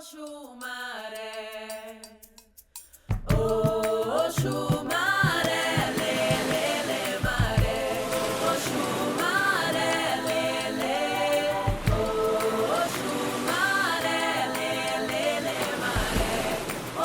Oxumaré, Oxumaré, lê, lê, lê, maré. Oxumaré, lê, lê. Oxumaré, lê, lê, lê, maré.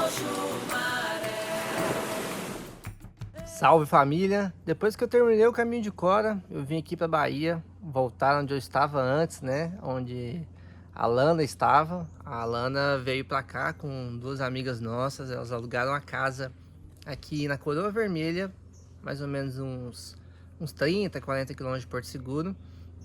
Oxumaré. Salve família! Depois que eu terminei o caminho de Cora, eu vim aqui para Bahia, voltar onde eu estava antes, né? Onde a Lana estava. A Lana veio para cá com duas amigas nossas, elas alugaram a casa aqui na Coroa Vermelha, mais ou menos uns 30, 40 quilômetros de Porto Seguro.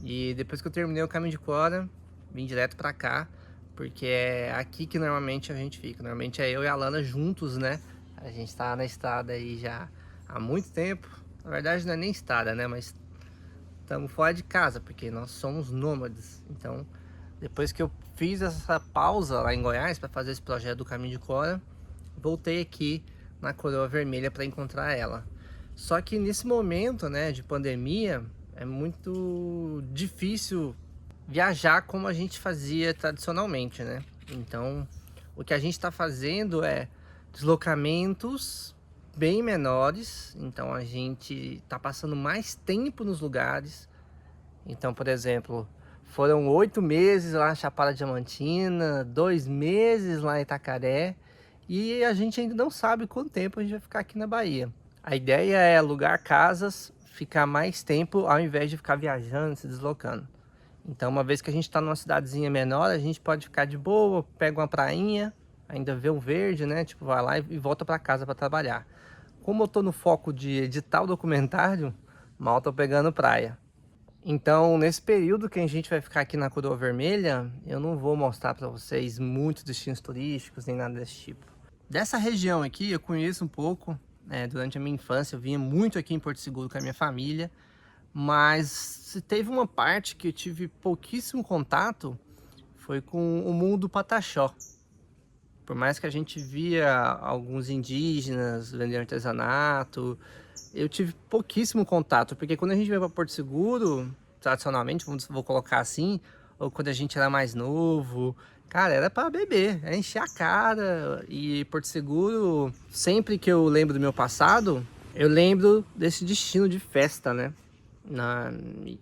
E depois que eu terminei o caminho de Cora, vim direto para cá, porque é aqui que normalmente a gente fica. Normalmente é eu e a Lana juntos, né? A gente tá na estrada aí já há muito tempo. Na verdade não é nem estrada, né? Mas estamos fora de casa, porque nós somos nômades. Então, depois que eu fiz essa pausa lá em Goiás para fazer esse projeto do Caminho de Cora, voltei aqui na Coroa Vermelha para encontrar ela. Só que nesse momento, né, de pandemia, é muito difícil viajar como a gente fazia tradicionalmente, né? Então, o que a gente está fazendo é deslocamentos bem menores. Então, a gente está passando mais tempo nos lugares. Então, por exemplo, foram 8 meses lá na Chapada Diamantina, 2 meses lá em Itacaré, e a gente ainda não sabe quanto tempo a gente vai ficar aqui na Bahia. A ideia é alugar casas, ficar mais tempo ao invés de ficar viajando, se deslocando. Então, uma vez que a gente está numa cidadezinha menor, a gente pode ficar de boa, pega uma prainha, ainda vê um verde, né? Tipo, vai lá e volta para casa para trabalhar. Como eu tô no foco de editar o documentário, mal tô pegando praia. Então, nesse período que a gente vai ficar aqui na Coroa Vermelha, eu não vou mostrar para vocês muitos destinos turísticos, nem nada desse tipo. Dessa região aqui, eu conheço um pouco, né? Durante a minha infância, eu vinha muito aqui em Porto Seguro com a minha família, mas teve uma parte que eu tive pouquíssimo contato, foi com o mundo do Pataxó. Por mais que a gente via alguns indígenas vendendo artesanato, eu tive pouquíssimo contato, porque quando a gente veio para Porto Seguro, tradicionalmente, vou colocar assim, ou quando a gente era mais novo, cara, era para beber, é encher a cara. E Porto Seguro, sempre que eu lembro do meu passado, eu lembro desse destino de festa, né?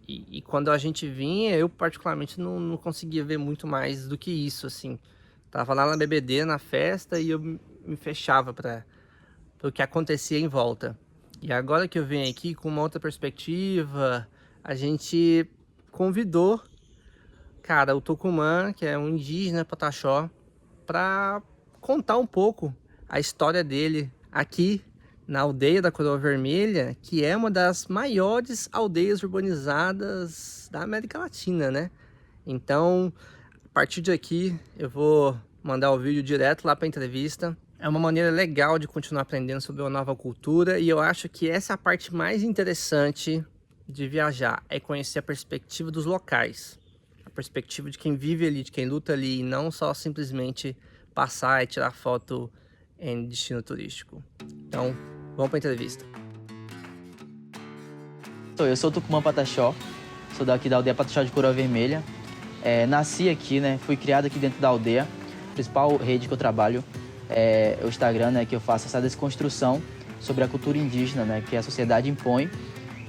E quando a gente vinha, eu particularmente não conseguia ver muito mais do que isso, assim. Tava lá na BBD, na festa, e eu me fechava para o que acontecia em volta. E agora que eu venho aqui com uma outra perspectiva, a gente convidou, cara, o Tucumã, que é um indígena Pataxó, para contar um pouco a história dele aqui na aldeia da Coroa Vermelha, que é uma das maiores aldeias urbanizadas da América Latina, né? Então, a partir de aqui, eu vou mandar o vídeo direto lá para a entrevista. É uma maneira legal de continuar aprendendo sobre uma nova cultura, e eu acho que essa é a parte mais interessante de viajar, é conhecer a perspectiva dos locais, a perspectiva de quem vive ali, de quem luta ali, e não só simplesmente passar e tirar foto em destino turístico. Então, vamos para a entrevista. Eu sou o Tucumã Pataxó, sou daqui da aldeia Pataxó de Coroa Vermelha. Nasci aqui, né? Fui criado aqui dentro da aldeia. A principal rede que eu trabalho é o Instagram, né? Que eu faço essa desconstrução sobre a cultura indígena, né? Que a sociedade impõe.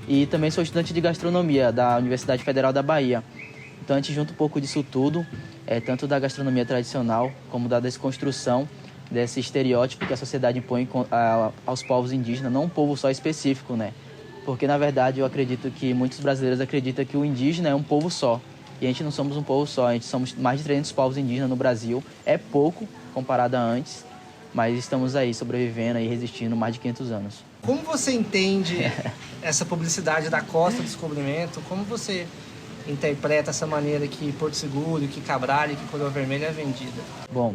E também sou estudante de gastronomia da Universidade Federal da Bahia. Então a gente junta um pouco disso tudo, tanto da gastronomia tradicional como da desconstrução desse estereótipo que a sociedade impõe aos povos indígenas, não um povo só específico, né? Porque na verdade eu acredito que muitos brasileiros acreditam que o indígena é um povo só. E a gente não somos um povo só, a gente somos mais de 300 povos indígenas no Brasil. É pouco comparado a antes, mas estamos aí sobrevivendo e resistindo mais de 500 anos. Como você entende essa publicidade da Costa do Descobrimento? Como você interpreta essa maneira que Porto Seguro, que Cabral e que Coroa Vermelha é vendida? Bom,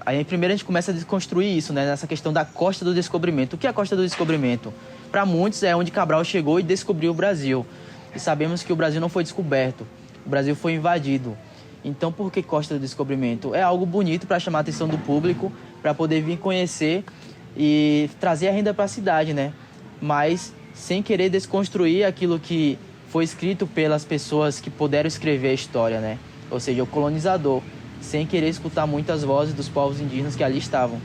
aí primeiro a gente começa a desconstruir isso, né? Nessa questão da Costa do Descobrimento. O que é a Costa do Descobrimento? Para muitos é onde Cabral chegou e descobriu o Brasil. E sabemos que o Brasil não foi descoberto, o Brasil foi invadido. Então, por que Costa do Descobrimento? É algo bonito para chamar a atenção do público, para poder vir conhecer e trazer a renda para a cidade, né? Mas sem querer desconstruir aquilo que foi escrito pelas pessoas que puderam escrever a história, né? Ou seja, o colonizador. sem querer escutar muitas vozes dos povos indígenas que ali estavam.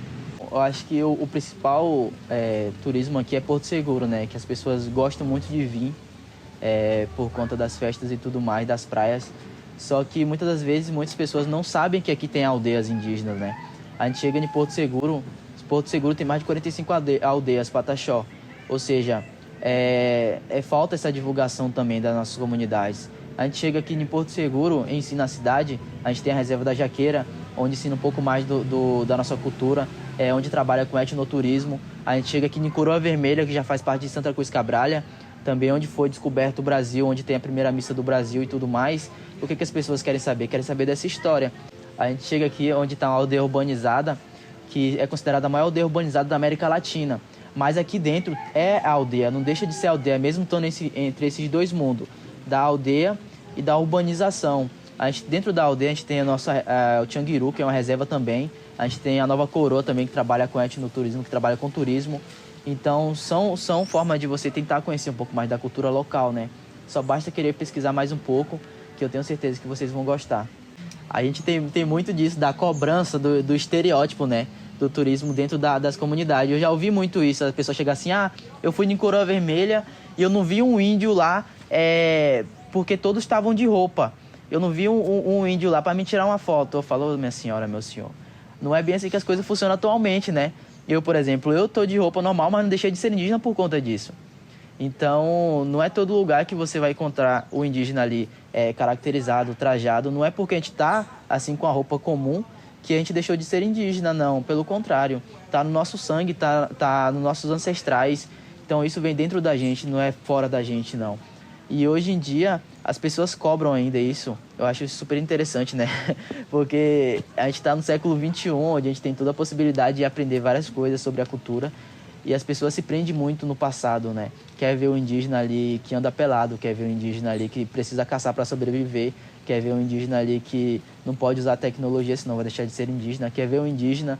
Eu acho que o principal turismo aqui é Porto Seguro, né? Que as pessoas gostam muito de vir por conta das festas e tudo mais, das praias. Só que muitas das vezes muitas pessoas não sabem que aqui tem aldeias indígenas, né? A gente chega em Porto Seguro tem mais de 45 aldeias Pataxó. Ou seja, falta essa divulgação também das nossas comunidades. A gente chega aqui em Porto Seguro, ensina a cidade, a gente tem a reserva da Jaqueira, onde ensina um pouco mais da nossa cultura, onde trabalha com etnoturismo. A gente chega aqui em Coroa Vermelha, que já faz parte de Santa Cruz Cabralha, também onde foi descoberto o Brasil, onde tem a primeira missa do Brasil e tudo mais. O que as pessoas querem saber? Querem saber dessa história. A gente chega aqui onde está uma aldeia urbanizada, que é considerada a maior aldeia urbanizada da América Latina. Mas aqui dentro é a aldeia, não deixa de ser aldeia, mesmo estando entre esses dois mundos, da aldeia e da urbanização. Dentro da aldeia a gente tem o Tianguiru, que é uma reserva também. A gente tem a Nova Coroa também, que trabalha com etnoturismo, que trabalha com turismo. Então são formas de você tentar conhecer um pouco mais da cultura local, né? Só basta querer pesquisar mais um pouco, que eu tenho certeza que vocês vão gostar. A gente tem muito disso, da cobrança do estereótipo, né? Do turismo dentro das comunidades. Eu já ouvi muito isso, a pessoa chega assim, eu fui em Coroa Vermelha e eu não vi um índio lá, porque todos estavam de roupa. Eu não vi um índio lá para me tirar uma foto. Eu falo, minha senhora, meu senhor, não é bem assim que as coisas funcionam atualmente, né? Eu, por exemplo, eu tô de roupa normal, mas não deixei de ser indígena por conta disso. Então, não é todo lugar que você vai encontrar o indígena ali caracterizado, trajado. Não é porque a gente tá assim com a roupa comum que a gente deixou de ser indígena, não. Pelo contrário, tá no nosso sangue, tá nos nossos ancestrais. Então, isso vem dentro da gente, não é fora da gente, não. E hoje em dia, as pessoas cobram ainda isso. Eu acho isso super interessante, né? Porque a gente está no século XXI, onde a gente tem toda a possibilidade de aprender várias coisas sobre a cultura. E as pessoas se prendem muito no passado, né? Quer ver o indígena ali que anda pelado, quer ver o indígena ali que precisa caçar para sobreviver, quer ver o indígena ali que não pode usar tecnologia, senão vai deixar de ser indígena, quer ver o indígena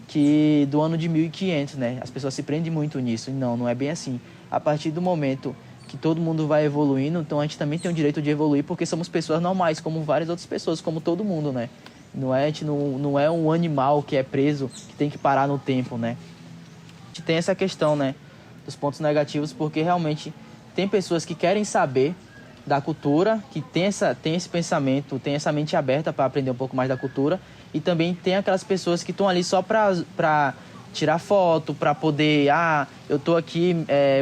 que do ano de 1500, né? As pessoas se prendem muito nisso. E não é bem assim. A partir do momento que todo mundo vai evoluindo, então a gente também tem o direito de evoluir, porque somos pessoas normais, como várias outras pessoas, como todo mundo, né? A gente não é um animal que é preso, que tem que parar no tempo, né? A gente tem essa questão, né, dos pontos negativos, porque realmente tem pessoas que querem saber da cultura, que tem esse pensamento, tem essa mente aberta para aprender um pouco mais da cultura, e também tem aquelas pessoas que estão ali só para tirar foto, para poder, eu tô aqui,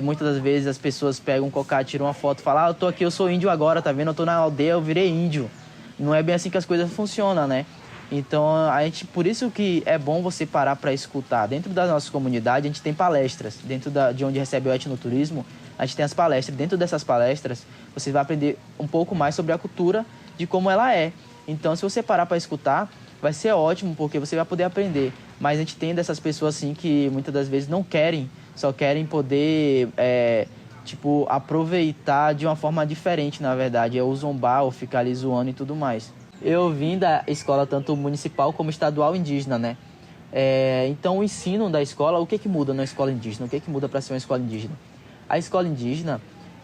muitas das vezes as pessoas pegam um cocá, tiram uma foto e falam, eu tô aqui, eu sou índio agora, tá vendo? Eu tô na aldeia, eu virei índio. Não é bem assim que as coisas funcionam, né? Então, por isso que é bom você parar para escutar. Dentro da nossa comunidade, a gente tem palestras. Dentro de onde recebe o etnoturismo, a gente tem as palestras. Dentro dessas palestras, você vai aprender um pouco mais sobre a cultura, de como ela é. Então, se você parar para escutar, vai ser ótimo, porque você vai poder aprender. Mas a gente tem dessas pessoas, assim, que muitas das vezes não querem, só querem poder, aproveitar de uma forma diferente, na verdade. É o zombar, ou ficar ali zoando e tudo mais. Eu vim da escola tanto municipal como estadual indígena, né? Então, o ensino da escola, o que muda na escola indígena? O que muda para ser uma escola indígena? A escola indígena,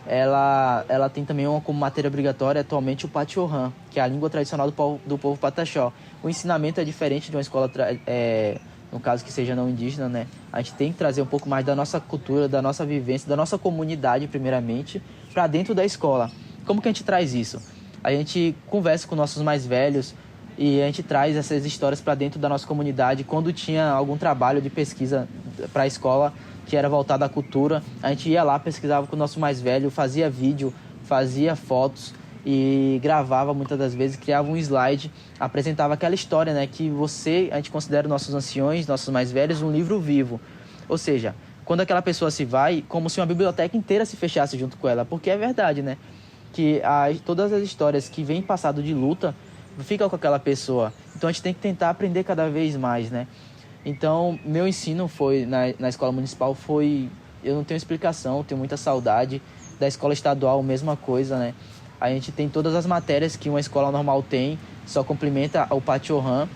ela tem também como matéria obrigatória atualmente o Patiorran, que é a língua tradicional do povo Pataxó. O ensinamento é diferente de uma escola, no caso que seja não indígena, né? A gente tem que trazer um pouco mais da nossa cultura, da nossa vivência, da nossa comunidade, primeiramente, para dentro da escola. Como que a gente traz isso? A gente conversa com nossos mais velhos e a gente traz essas histórias para dentro da nossa comunidade. Quando tinha algum trabalho de pesquisa para a escola que era voltado à cultura, a gente ia lá, pesquisava com o nosso mais velho, fazia vídeo, fazia fotos e gravava muitas das vezes, criava um slide, apresentava aquela história, né, que a gente considera nossos anciões, nossos mais velhos, um livro vivo. Ou seja, quando aquela pessoa se vai, como se uma biblioteca inteira se fechasse junto com ela, porque é verdade, né? Que todas as histórias que vêm passado de luta ficam com aquela pessoa. Então a gente tem que tentar aprender cada vez mais, né? Então, meu ensino foi na escola municipal eu não tenho explicação, eu tenho muita saudade. Da escola estadual, mesma coisa, né? A gente tem todas as matérias que uma escola normal tem, só complementa o Patiorran.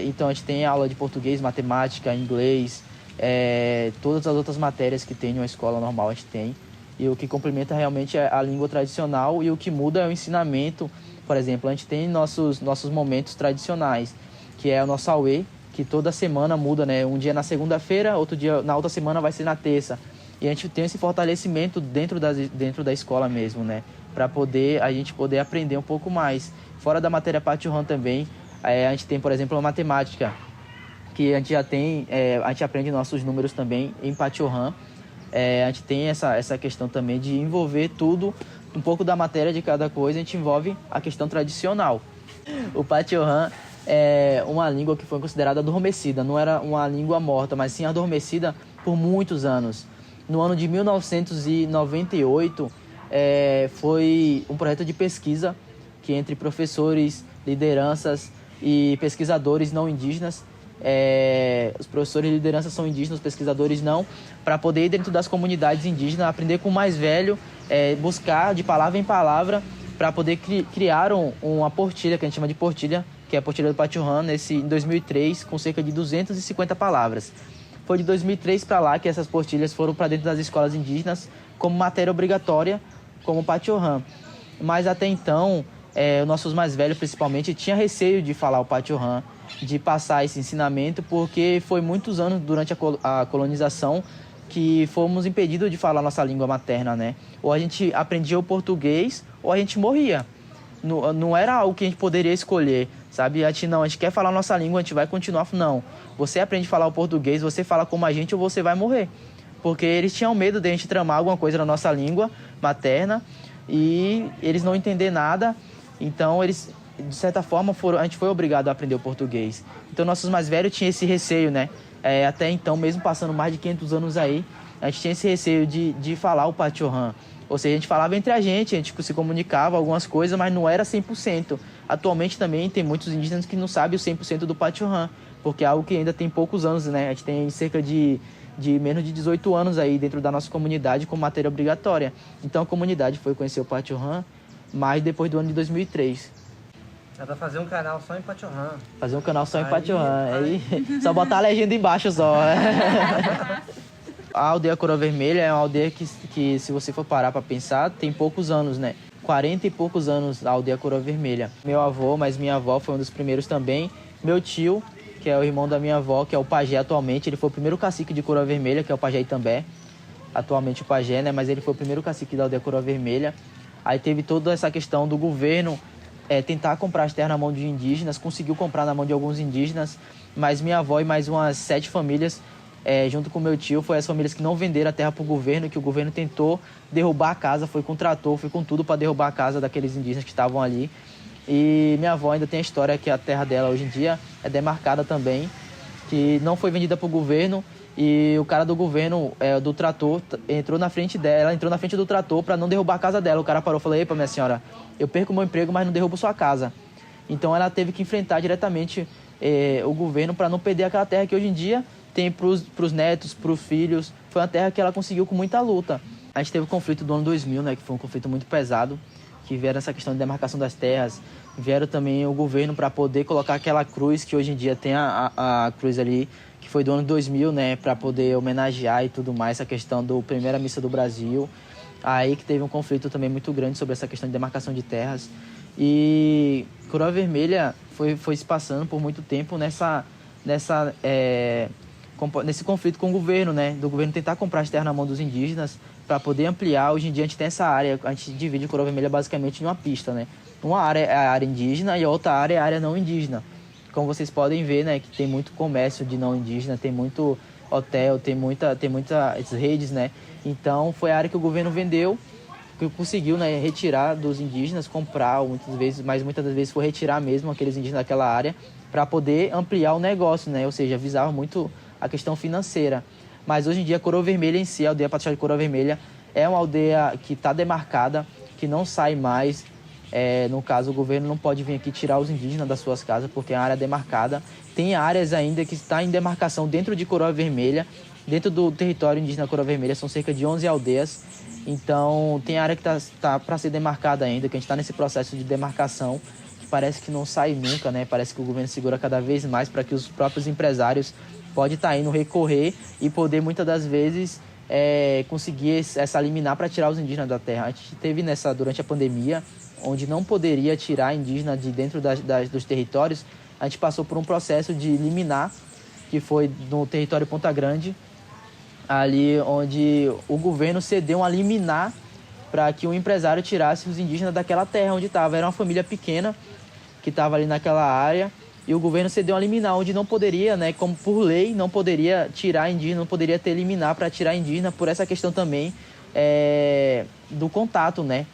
Então a gente tem aula de português, matemática, inglês, todas as outras matérias que tem em uma escola normal a gente tem. E o que complementa realmente é a língua tradicional, e o que muda é o ensinamento, Por exemplo, a gente tem nossos momentos tradicionais, que é o nosso Auê, que toda semana muda, né? Um dia na segunda-feira, outro dia na outra semana vai ser na terça. E a gente tem esse fortalecimento dentro da escola mesmo, né? Para a gente poder aprender um pouco mais. Fora da matéria Pachorran também, a gente tem, por exemplo, a matemática, que a gente já tem, a gente aprende nossos números também em Pachorran. A gente tem essa questão também de envolver tudo, um pouco da matéria de cada coisa, a gente envolve a questão tradicional. O Pachorran é uma língua que foi considerada adormecida, não era uma língua morta, mas sim adormecida por muitos anos. No ano de 1998, foi um projeto de pesquisa que entre professores, lideranças e pesquisadores não indígenas, os professores de liderança são indígenas, os pesquisadores não, para poder ir dentro das comunidades indígenas, aprender com o mais velho, buscar de palavra em palavra, para poder criar uma portilha, que a gente chama de portilha, que é a portilha do Pachorran, em 2003, com cerca de 250 palavras. Foi de 2003 para lá que essas portilhas foram para dentro das escolas indígenas como matéria obrigatória, como Pachorran. Mas até então, os nossos mais velhos, principalmente, tinham receio de falar o Pachorran, de passar esse ensinamento, porque foi muitos anos durante a colonização que fomos impedidos de falar nossa língua materna, né? Ou a gente aprendia o português ou a gente morria. Não era algo que a gente poderia escolher, sabe? A gente quer falar nossa língua, a gente vai continuar. Não, você aprende a falar o português, você fala como a gente ou você vai morrer. Porque eles tinham medo de a gente tramar alguma coisa na nossa língua materna e eles não entender nada. Então, eles, de certa forma, a gente foi obrigado a aprender o português. Então, nossos mais velhos tinham esse receio, né? Até então, mesmo passando mais de 500 anos aí, a gente tinha esse receio de falar o Pachorran. Ou seja, a gente falava entre a gente se comunicava algumas coisas, mas não era 100%. Atualmente também tem muitos indígenas que não sabem o 100% do Pachorran, porque é algo que ainda tem poucos anos, né? A gente tem cerca de menos de 18 anos aí dentro da nossa comunidade com matéria obrigatória. Então a comunidade foi conhecer o Pachorran mais depois do ano de 2003. Dá pra fazer um canal só em Pachorran. Fazer um canal só em Pachorran. Aí só botar a legenda embaixo só. A aldeia Coroa Vermelha é uma aldeia que, se você for parar para pensar, tem poucos anos, né? 40 e poucos anos a aldeia Coroa Vermelha. Meu avô, mas minha avó foi um dos primeiros também. Meu tio, que é o irmão da minha avó, que é o pajé atualmente, ele foi o primeiro cacique de Coroa Vermelha, que é o pajé Itambé. Atualmente o pajé, né? Mas ele foi o primeiro cacique da aldeia Coroa Vermelha. Aí teve toda essa questão do governo tentar comprar as terras na mão de indígenas, conseguiu comprar na mão de alguns indígenas, mas minha avó e mais umas 7 famílias, junto com meu tio, foi as famílias que não venderam a terra para o governo, que o governo tentou derrubar a casa, foi com trator, foi com tudo para derrubar a casa daqueles indígenas que estavam ali. E minha avó ainda tem a história que a terra dela hoje em dia é demarcada também, que não foi vendida para o governo, e o cara do governo, do trator, entrou na frente dela, ela entrou na frente do trator para não derrubar a casa dela. O cara parou e falou: epa, minha senhora, eu perco o meu emprego, mas não derrubo sua casa. Então ela teve que enfrentar diretamente o governo para não perder aquela terra que hoje em dia tem para os netos, para os filhos. Foi uma terra que ela conseguiu com muita luta. A gente teve o conflito do ano 2000, né, que foi um conflito muito pesado, que vieram essa questão de demarcação das terras, vieram também o governo para poder colocar aquela cruz, que hoje em dia tem a cruz ali, que foi do ano 2000, né, para poder homenagear e tudo mais, essa questão do primeira missa do Brasil. Aí que teve um conflito também muito grande sobre essa questão de demarcação de terras. E Coroa Vermelha foi se passando por muito tempo nesse conflito com o governo, né, do governo tentar comprar as terras na mão dos indígenas para poder ampliar. Hoje em dia a gente tem essa área, a gente divide Coroa Vermelha basicamente em uma pista, né. Uma área é a área indígena e a outra área é a área não indígena. Como vocês podem ver, né, que tem muito comércio de não indígena, tem muito hotel, tem muitas redes, né. Então foi a área que o governo vendeu, que conseguiu, né, retirar dos indígenas, comprar muitas das vezes foi retirar mesmo aqueles indígenas daquela área para poder ampliar o negócio, né, ou seja, visava muito a questão financeira. Mas hoje em dia a Coroa Vermelha em si, a aldeia Pataxó de Coroa Vermelha, é uma aldeia que está demarcada, que não sai mais. No caso, o governo não pode vir aqui tirar os indígenas das suas casas, porque é uma área demarcada. Tem áreas ainda que estão em demarcação dentro de Coroa Vermelha. Dentro do território indígena Coroa Vermelha são cerca de 11 aldeias. Então tem área que tá para ser demarcada ainda, que a gente está nesse processo de demarcação, que parece que não sai nunca, né? Parece que o governo segura cada vez mais para que os próprios empresários podem estar indo recorrer e poder muitas das vezes conseguir essa liminar para tirar os indígenas da terra. A gente teve durante a pandemia, onde não poderia tirar indígena de dentro dos territórios, a gente passou por um processo de liminar, que foi no território Ponta Grande, ali onde o governo cedeu uma liminar para que o empresário tirasse os indígenas daquela terra onde estava. Era uma família pequena que estava ali naquela área, e o governo cedeu uma liminar onde não poderia, né, como por lei, não poderia tirar indígena, não poderia ter liminar para tirar indígena, por essa questão também do contato, né?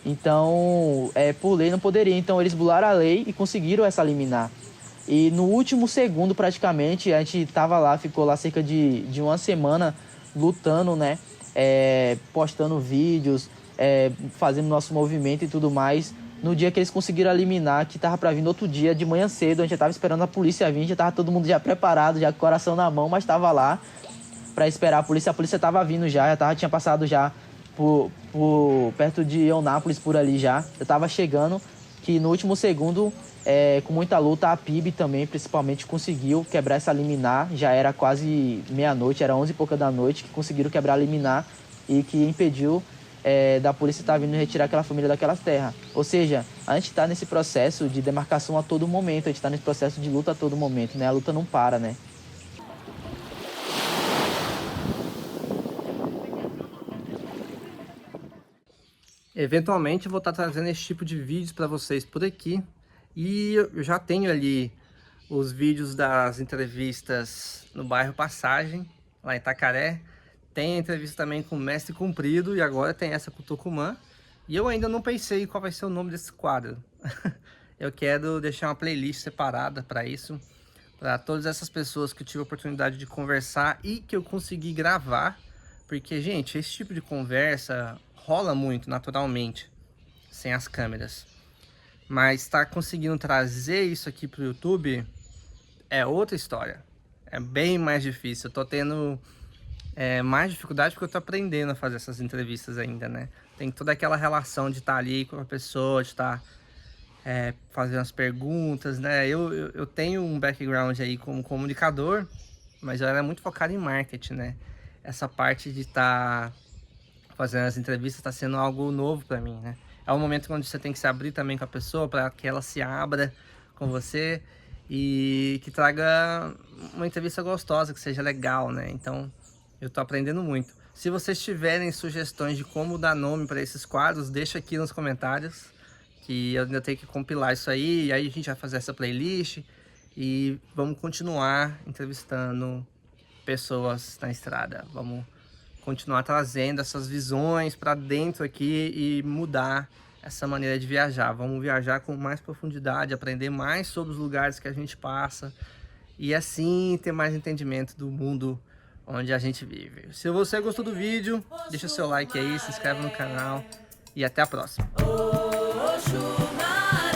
Então, por lei não poderia. Então, eles bularam a lei e conseguiram essa liminar. E no último segundo, praticamente, a gente estava lá, ficou lá cerca de uma semana lutando, né? Postando vídeos, fazendo nosso movimento e tudo mais. No dia que eles conseguiram eliminar, que estava para vir no outro dia, de manhã cedo, a gente já estava esperando a polícia vir, já estava todo mundo já preparado, já com o coração na mão, mas estava lá para esperar a polícia estava vindo tinha passado já por perto de Eunápolis, por ali já estava chegando, que no último segundo, com muita luta, a PIB também, principalmente, conseguiu quebrar essa liminar. Já era quase meia-noite, era 11 e pouca da noite, que conseguiram quebrar a liminar e que impediu da polícia estar vindo retirar aquela família daquelas terras. Ou seja, a gente está nesse processo de demarcação a todo momento, a gente está nesse processo de luta a todo momento, né? A luta não para, né? Eventualmente eu vou estar trazendo esse tipo de vídeos para vocês por aqui. E eu já tenho ali os vídeos das entrevistas no bairro Passagem, lá em Itacaré. Tem entrevista também com o Mestre Cumprido e agora tem essa com o Tucumã. E eu ainda não pensei qual vai ser o nome desse quadro. Eu quero deixar uma playlist separada para isso, para todas essas pessoas que eu tive a oportunidade de conversar e que eu consegui gravar. Porque, gente, esse tipo de conversa rola muito naturalmente, sem as câmeras. Mas estar conseguindo trazer isso aqui para o YouTube é outra história. É bem mais difícil. Eu tô tendo mais dificuldade porque eu tô aprendendo a fazer essas entrevistas ainda, né? Tem toda aquela relação de estar ali com a pessoa, de estar fazendo as perguntas, né? Eu tenho um background aí como comunicador, mas eu era muito focado em marketing, né? Essa parte de estar fazendo as entrevistas está sendo algo novo para mim, né? É um momento onde você tem que se abrir também com a pessoa para que ela se abra com você e que traga uma entrevista gostosa, que seja legal, né? Então, eu tô aprendendo muito. Se vocês tiverem sugestões de como dar nome para esses quadros, deixa aqui nos comentários, que eu ainda tenho que compilar isso aí, e aí a gente vai fazer essa playlist e vamos continuar entrevistando pessoas na estrada. Vamos continuar trazendo essas visões para dentro aqui e mudar essa maneira de viajar. Vamos viajar com mais profundidade, aprender mais sobre os lugares que a gente passa e assim ter mais entendimento do mundo onde a gente vive. Se você gostou do vídeo, deixa o seu like aí, se inscreve no canal e até a próxima. Oxumare.